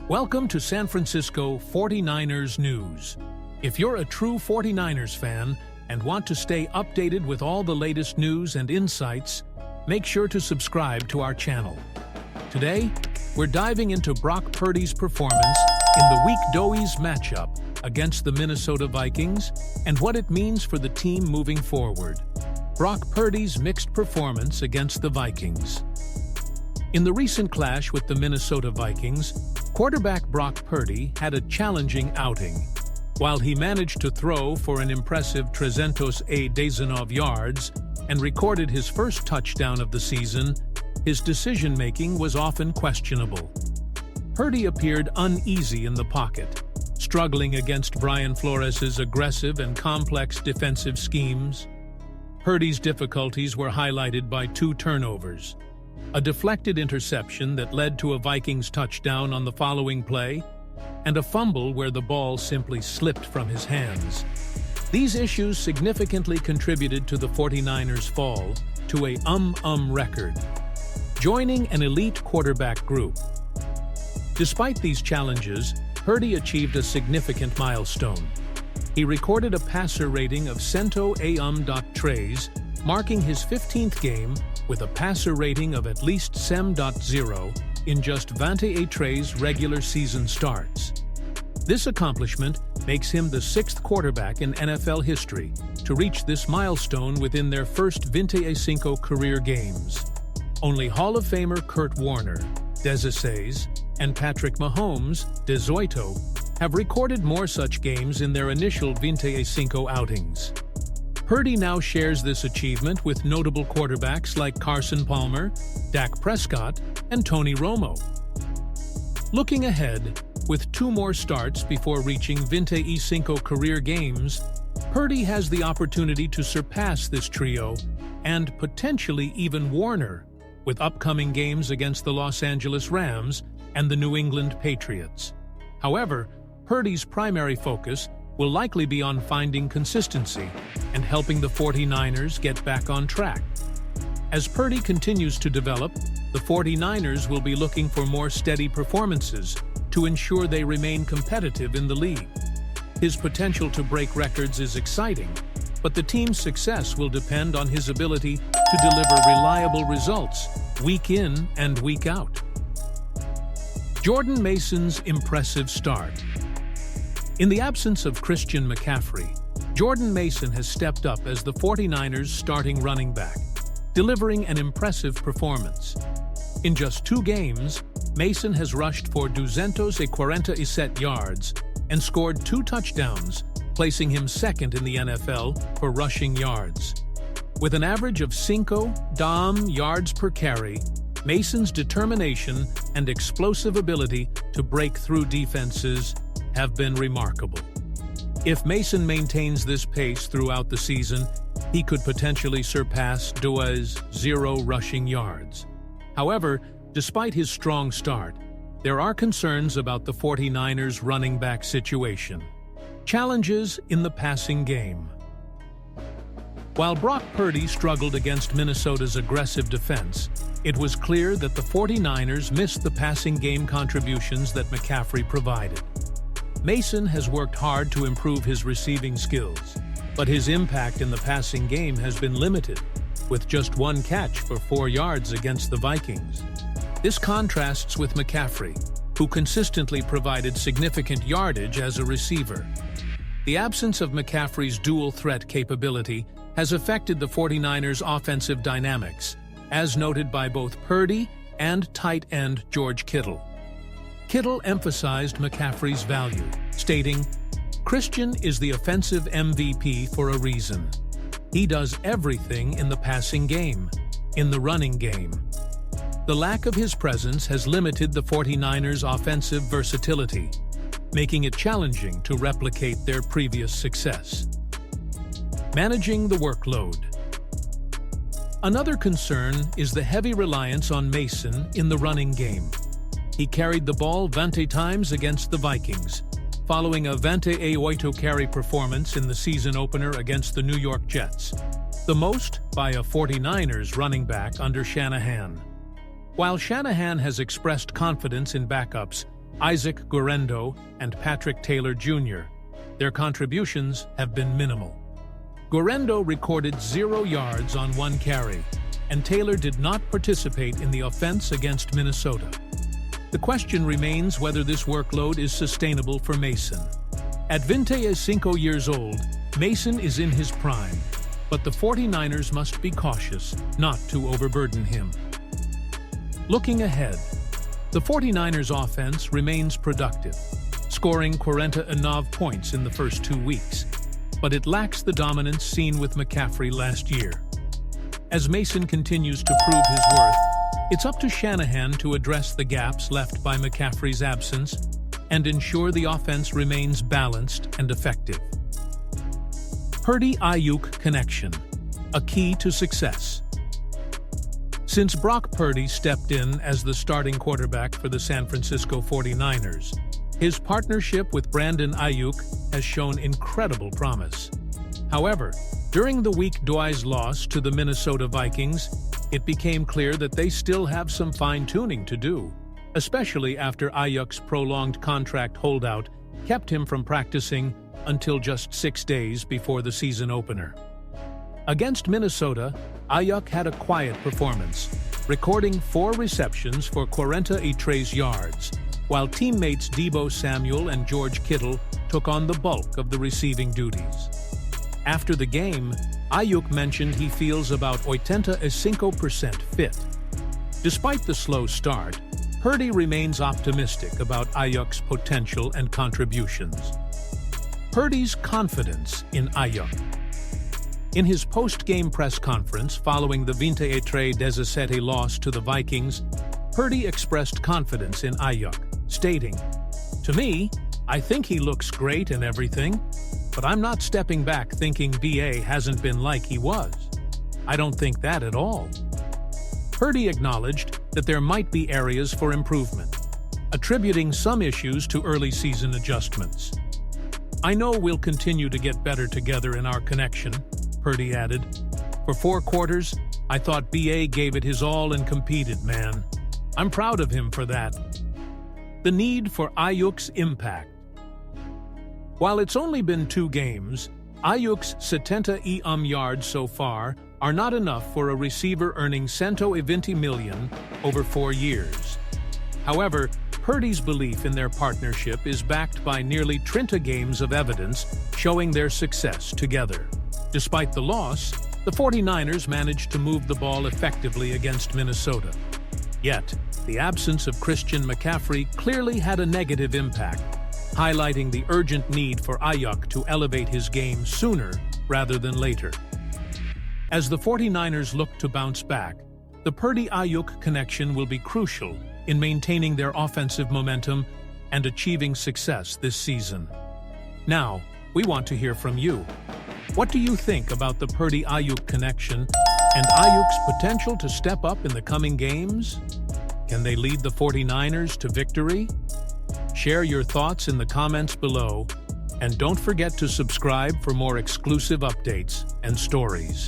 Welcome to San Francisco 49ers News. If you're a true 49ers fan and want to stay updated with all the latest news and insights, make sure to subscribe to our channel. Today, we're diving into Brock Purdy's performance in the Week Doise matchup against the Minnesota Vikings and what it means for the team moving forward. Brock Purdy's mixed performance against the Vikings. In the recent clash with the Minnesota Vikings, quarterback Brock Purdy had a challenging outing. While he managed to throw for an impressive 319 yards and recorded his first touchdown of the season, his decision-making was often questionable. Purdy appeared uneasy in the pocket, struggling against Brian Flores's aggressive and complex defensive schemes. Purdy's difficulties were highlighted by 2 turnovers, a deflected interception that led to a Vikings touchdown on the following play, and a fumble where the ball simply slipped from his hands. These issues significantly contributed to the 49ers' fall to a record, joining an elite quarterback group. Despite these challenges, Purdy achieved a significant milestone. He recorded a passer rating of 100.3, marking his 15th game with a passer rating of at least 7.0 in just 28 regular season starts. This accomplishment makes him the 6th quarterback in NFL history to reach this milestone within their first 25 career games. Only Hall of Famer Kurt Warner, 16, and Patrick Mahomes, 18, have recorded more such games in their initial 25 outings. Purdy now shares this achievement with notable quarterbacks like Carson Palmer, Dak Prescott, and Tony Romo. Looking ahead, with 2 more starts before reaching 25 career games, Purdy has the opportunity to surpass this trio and potentially even Warner, with upcoming games against the Los Angeles Rams and the New England Patriots. However, Purdy's primary focus will likely be on finding consistency and helping the 49ers get back on track. As Purdy continues to develop, the 49ers will be looking for more steady performances to ensure they remain competitive in the league. His potential to break records is exciting, but the team's success will depend on his ability to deliver reliable results week in and week out. Jordan Mason's impressive start. In the absence of Christian McCaffrey, Jordan Mason has stepped up as the 49ers' starting running back, delivering an impressive performance. In just 2 games, Mason has rushed for 247 yards and scored 2 touchdowns, placing him 2nd in the NFL for rushing yards. With an average of 5 yards per carry, Mason's determination and explosive ability to break through defenses have been remarkable. If Mason maintains this pace throughout the season, he could potentially surpass Doise's 0 rushing yards. However, despite his strong start, there are concerns about the 49ers' running back situation. Challenges in the passing game. While Brock Purdy struggled against Minnesota's aggressive defense, it was clear that the 49ers missed the passing game contributions that McCaffrey provided. Mason has worked hard to improve his receiving skills, but his impact in the passing game has been limited, with just 1 catch for 4 yards against the Vikings. This contrasts with McCaffrey, who consistently provided significant yardage as a receiver. The absence of McCaffrey's dual-threat capability has affected the 49ers' offensive dynamics, as noted by both Purdy and tight end George Kittle. Kittle emphasized McCaffrey's value, stating, "Christian is the offensive MVP for a reason. He does everything in the passing game, in the running game." The lack of his presence has limited the 49ers' offensive versatility, making it challenging to replicate their previous success. Managing the workload. Another concern is the heavy reliance on Mason in the running game. He carried the ball 20 times against the Vikings, following a 28 carry performance in the season opener against the New York Jets, the most by a 49ers running back under Shanahan. While Shanahan has expressed confidence in backups, Isaac Guerrero and Patrick Taylor Jr. Their contributions have been minimal. Guerrero recorded 0 yards on 1 carry, and Taylor did not participate in the offense against Minnesota. The question remains whether this workload is sustainable for Mason. At 25 years old, Mason is in his prime, but the 49ers must be cautious not to overburden him. Looking ahead, the 49ers offense remains productive, scoring 49 points in the first 2 weeks, but it lacks the dominance seen with McCaffrey last year. As Mason continues to prove his worth, it's up to Shanahan to address the gaps left by McCaffrey's absence and ensure the offense remains balanced and effective. Purdy Aiyuk connection, a key to success. Since Brock Purdy stepped in as the starting quarterback for the San Francisco 49ers, his partnership with Brandon Aiyuk has shown incredible promise. However, during the Week 2's loss to the Minnesota Vikings, it became clear that they still have some fine-tuning to do, especially after Aiyuk's prolonged contract holdout kept him from practicing until just 6 days before the season opener. Against Minnesota, Aiyuk had a quiet performance, recording 4 receptions for 48 yards, while teammates Deebo Samuel and George Kittle took on the bulk of the receiving duties. After the game, Aiyuk mentioned he feels about 85% fit. Despite the slow start, Purdy remains optimistic about Aiyuk's potential and contributions. Purdy's confidence in Aiyuk. In his post-game press conference following the 23-17 loss to the Vikings, Purdy expressed confidence in Aiyuk, stating, "To me, I think he looks great and everything, but I'm not stepping back thinking BA hasn't been like he was. I don't think that at all." Purdy acknowledged that there might be areas for improvement, attributing some issues to early season adjustments. "I know we'll continue to get better together in our connection," Purdy added. "For 4 quarters, I thought BA gave it his all and competed, man. I'm proud of him for that." The need for Aiyuk's impact. While it's only been 2 games, Aiyuk's 70 yards so far are not enough for a receiver earning 120 million over 4 years. However, Purdy's belief in their partnership is backed by nearly 30 games of evidence showing their success together. Despite the loss, the 49ers managed to move the ball effectively against Minnesota. Yet, the absence of Christian McCaffrey clearly had a negative impact, highlighting the urgent need for Aiyuk to elevate his game sooner rather than later. As the 49ers look to bounce back, the Purdy-Aiyuk connection will be crucial in maintaining their offensive momentum and achieving success this season. Now, we want to hear from you. What do you think about the Purdy-Aiyuk connection and Aiyuk's potential to step up in the coming games? Can they lead the 49ers to victory? Share your thoughts in the comments below, and don't forget to subscribe for more exclusive updates and stories.